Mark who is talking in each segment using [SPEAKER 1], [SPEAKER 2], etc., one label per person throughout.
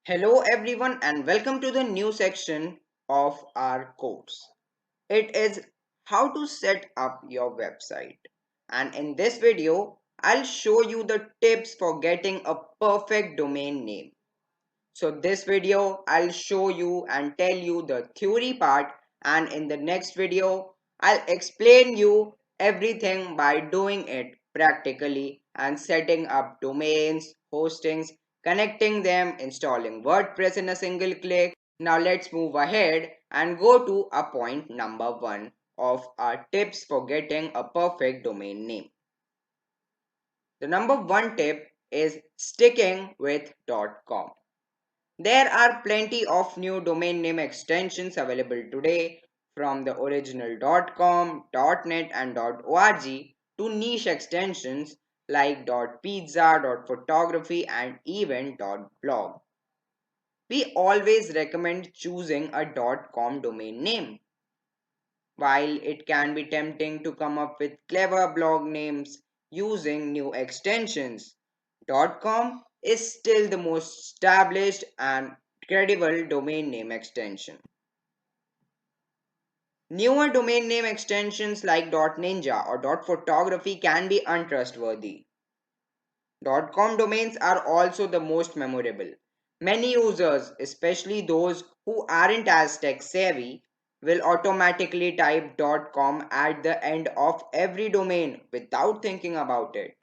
[SPEAKER 1] Hello everyone and welcome to the new section of our course. It is how to set up your website. And in this video, I'll show you the tips for getting a perfect domain name. So this video, I'll show you and tell you the theory part, and in the next video, I'll explain you everything by doing it practically and setting up domains, hostings, connecting them, installing WordPress in a single click. Now let's move ahead and go to a point number 1 of our tips for getting a perfect domain name. The number 1 tip is sticking with .com. There are plenty of new domain name extensions available today, from the original .com, .net and .org to niche extensions like .pizza, .photography and even .blog. We always recommend choosing a .com domain name. While it can be tempting to come up with clever blog names using new extensions, .com is still the most established and credible domain name extension. Newer domain name extensions like .ninja or .photography can be untrustworthy. .com domains are also the most memorable. Many users, especially those who aren't as tech savvy, will automatically type .com at the end of every domain without thinking about it.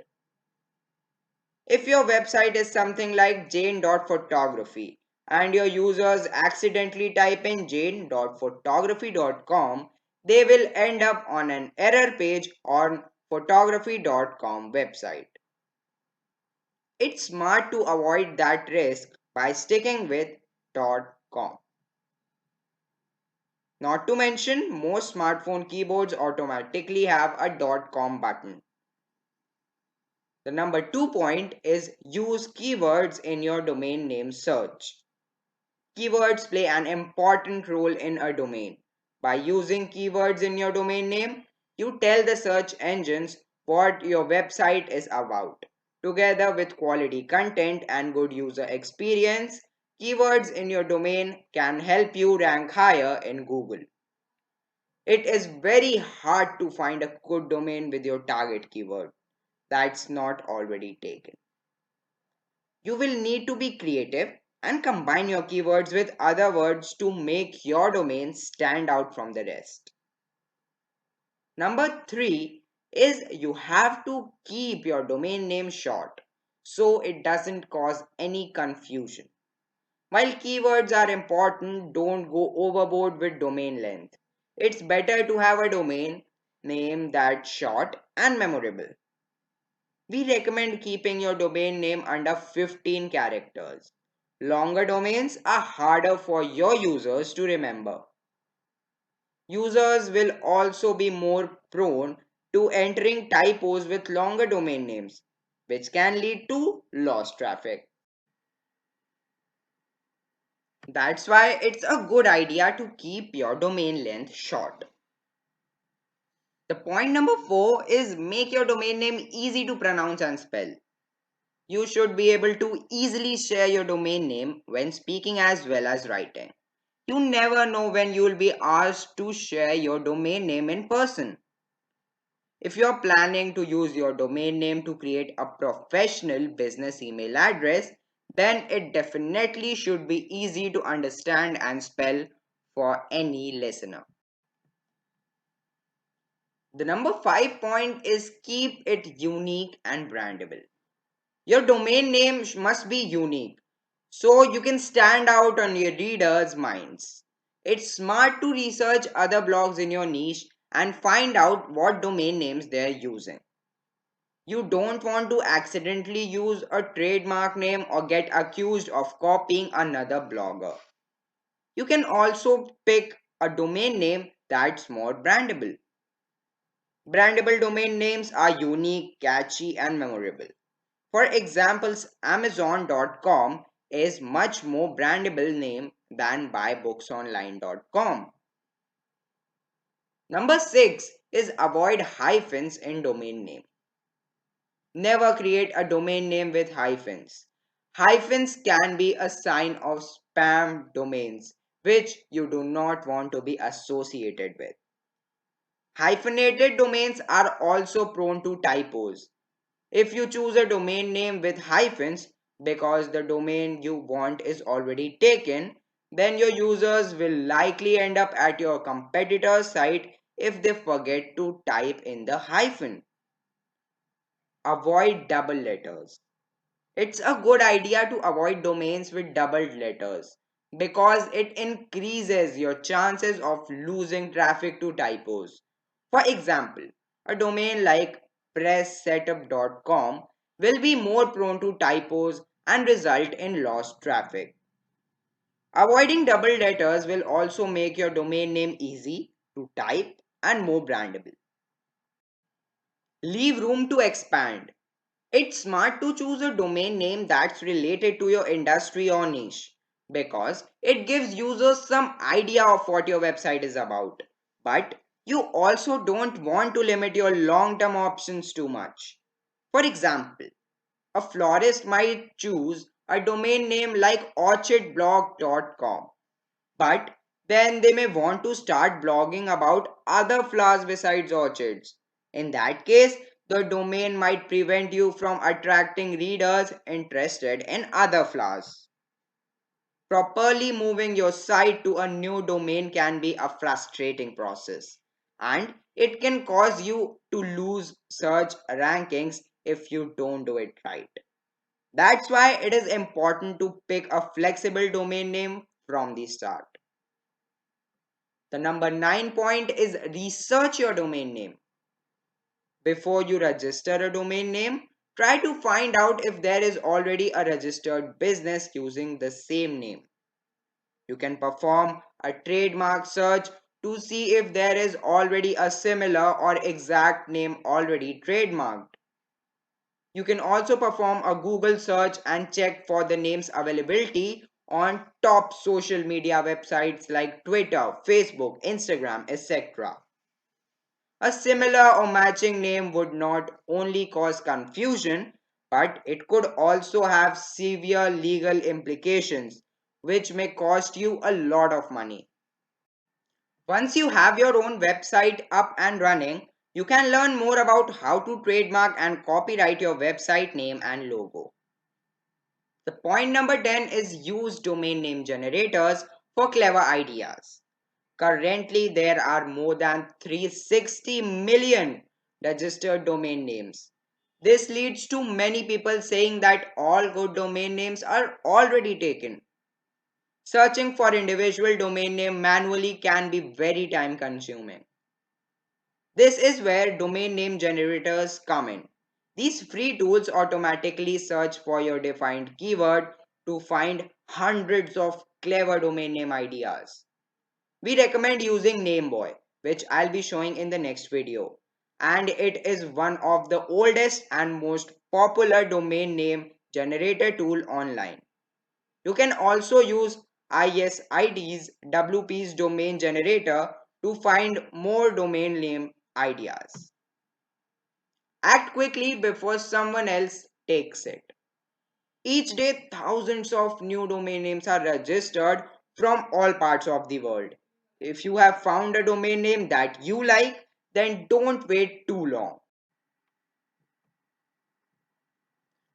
[SPEAKER 1] If your website is something like jane.photography and your users accidentally type in jane.photography.com, they will end up on an error page on photography.com website. It's smart to avoid that risk by sticking with .com. Not to mention, most smartphone keyboards automatically have a .com button. The number 2 point is use keywords in your domain name search. Keywords play an important role in a domain. By using keywords in your domain name, you tell the search engines what your website is about. Together with quality content and good user experience, keywords in your domain can help you rank higher in Google. It is very hard to find a good domain with your target keyword that's not already taken. You will need to be creative and combine your keywords with other words to make your domain stand out from the rest. Number 3 is you have to keep your domain name short so it doesn't cause any confusion. While keywords are important, don't go overboard with domain length. It's better to have a domain name that's short and memorable. We recommend keeping your domain name under 15 characters. Longer domains are harder for your users to remember. Users will also be more prone to entering typos with longer domain names, which can lead to lost traffic. That's why it's a good idea to keep your domain length short. The point number 4 is make your domain name easy to pronounce and spell. You should be able to easily share your domain name when speaking as well as writing. You never know when you will be asked to share your domain name in person. If you are planning to use your domain name to create a professional business email address, then it definitely should be easy to understand and spell for any listener. The number 5 point is keep it unique and brandable. Your domain name must be unique so you can stand out on your readers' minds. It's smart to research other blogs in your niche and find out what domain names they're using. You don't want to accidentally use a trademark name or get accused of copying another blogger. You can also pick a domain name that's more brandable. Brandable domain names are unique, catchy, and memorable. For examples, Amazon.com is much more brandable name than buybooksonline.com. Number 6 is avoid hyphens in domain name. Never create a domain name with hyphens. Hyphens can be a sign of spam domains, which you do not want to be associated with. Hyphenated domains are also prone to typos. If you choose a domain name with hyphens because the domain you want is already taken, then your users will likely end up at your competitor's site if they forget to type in the hyphen. Avoid double letters. It's a good idea to avoid domains with doubled letters because it increases your chances of losing traffic to typos. For example, a domain like presssetup.com will be more prone to typos and result in lost traffic. Avoiding double letters will also make your domain name easy to type and more brandable. Leave room to expand. It's smart to choose a domain name that's related to your industry or niche because it gives users some idea of what your website is about. But you also don't want to limit your long term options too much. For example, a florist might choose a domain name like orchidblog.com, but then they may want to start blogging about other flowers besides orchids. In that case, the domain might prevent you from attracting readers interested in other flowers. Properly moving your site to a new domain can be a frustrating process, and it can cause you to lose search rankings if you don't do it right. That's why it is important to pick a flexible domain name from the start. The number 9 point is research your domain name. Before you register a domain name, try to find out if there is already a registered business using the same name. You can perform a trademark search to see if there is already a similar or exact name already trademarked. You can also perform a Google search and check for the name's availability on top social media websites like Twitter, Facebook, Instagram, etc. A similar or matching name would not only cause confusion, but it could also have severe legal implications, which may cost you a lot of money. Once you have your own website up and running, you can learn more about how to trademark and copyright your website name and logo. The point number 10 is use domain name generators for clever ideas. Currently, there are more than 360 million registered domain names. This leads to many people saying that all good domain names are already taken. Searching for individual domain name manually can be very time consuming. This is where domain name generators come in. These free tools automatically search for your defined keyword to find hundreds of clever domain name ideas. We recommend using Nameboy, which I'll be showing in the next video. And it is one of the oldest and most popular domain name generator tool online. You can also use ISID's WP's domain generator to find more domain name ideas. Act quickly before someone else takes it. Each day, thousands of new domain names are registered from all parts of the world. If you have found a domain name that you like, then don't wait too long.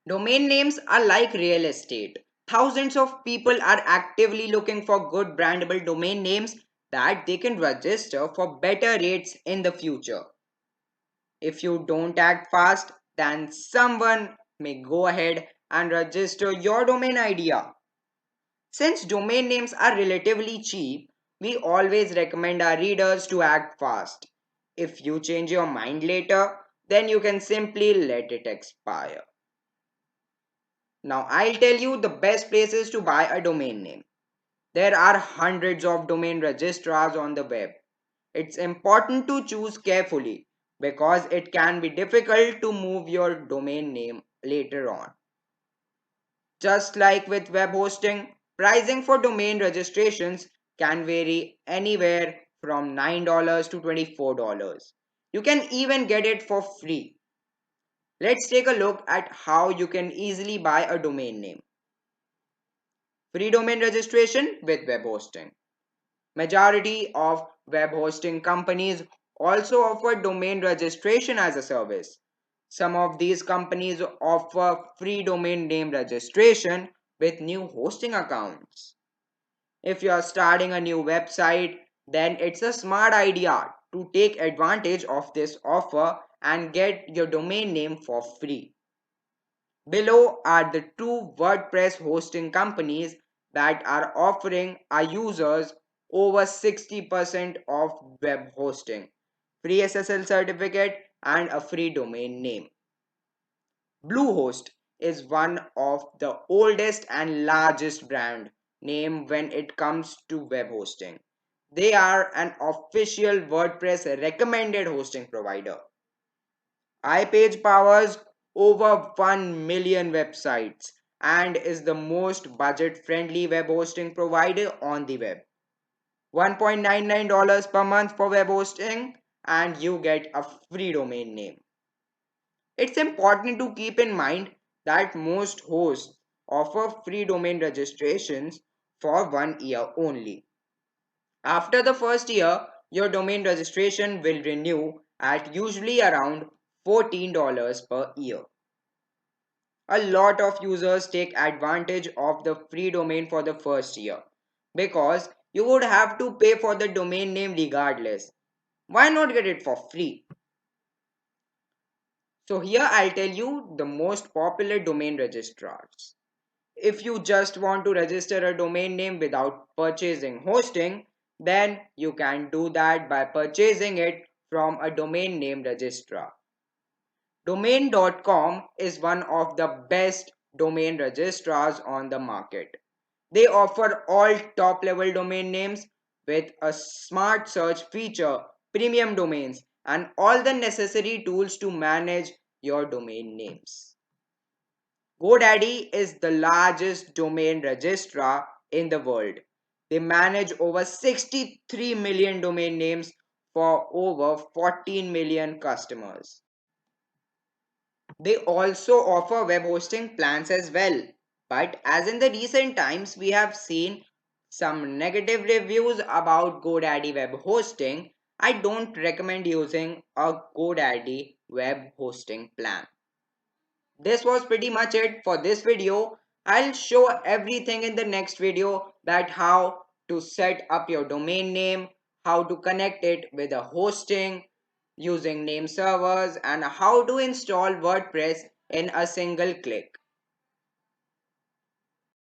[SPEAKER 1] Domain names are like real estate. Thousands of people are actively looking for good brandable domain names that they can register for better rates in the future. If you don't act fast, then someone may go ahead and register your domain idea. Since domain names are relatively cheap, we always recommend our readers to act fast. If you change your mind later, then you can simply let it expire. Now I'll tell you the best places to buy a domain name. There are hundreds of domain registrars on the web. It's important to choose carefully because it can be difficult to move your domain name later on. Just like with web hosting, pricing for domain registrations can vary anywhere from $9 to $24. You can even get it for free. Let's take a look at how you can easily buy a domain name. Free domain registration with web hosting. Majority of web hosting companies also offer domain registration as a service. Some of these companies offer free domain name registration with new hosting accounts. If you are starting a new website, then it's a smart idea to take advantage of this offer and get your domain name for free. Below are the two WordPress hosting companies that are offering our users over 60% of web hosting, free SSL certificate, and a free domain name. Bluehost is one of the oldest and largest brand name when it comes to web hosting. They are an official WordPress recommended hosting provider. iPage powers over 1 million websites and is the most budget friendly web hosting provider on the web. $1.99 per month for web hosting and you get a free domain name. It's important to keep in mind that most hosts offer free domain registrations for 1 year only. After the first year, your domain registration will renew at usually around $14 per year. A lot of users take advantage of the free domain for the first year because you would have to pay for the domain name regardless. Why not get it for free? So here I'll tell you the most popular domain registrars. If you just want to register a domain name without purchasing hosting, then you can do that by purchasing it from a domain name registrar. Domain.com is one of the best domain registrars on the market. They offer all top level domain names with a smart search feature, premium domains, and all the necessary tools to manage your domain names. GoDaddy is the largest domain registrar in the world. They manage over 63 million domain names for over 14 million customers. They also offer web hosting plans as well. But as in the recent times, we have seen some negative reviews about GoDaddy web hosting. I don't recommend using a GoDaddy web hosting plan. This was pretty much it for this video. I'll show everything in the next video, that how to set up your domain name, how to connect it with a hosting using name servers, and how to install WordPress in a single click.